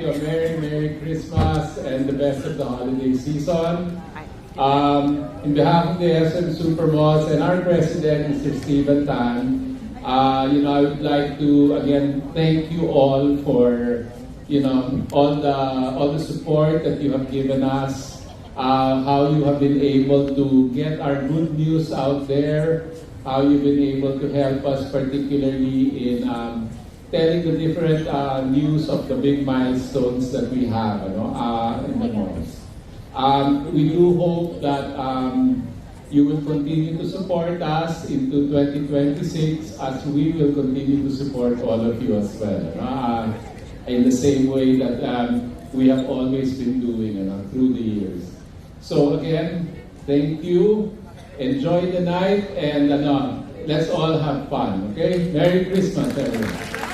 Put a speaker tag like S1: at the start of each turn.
S1: you a Merry Christmas and the best of the holiday season. In behalf of the SM Supermalls and our president, Mr. Steven Tan, I would like to again thank you all for all the support that you have given us, how you have been able to get our good news out there, how you've been able to help us particularly in telling the different news of the big milestones that we have in the malls. We do hope that you will continue to support us into 2026 as we will continue to support all of you as well. In the same way that we have always been doing through the years. So again, thank you. Enjoy the night and let's all have fun. Okay? Merry Christmas, everyone.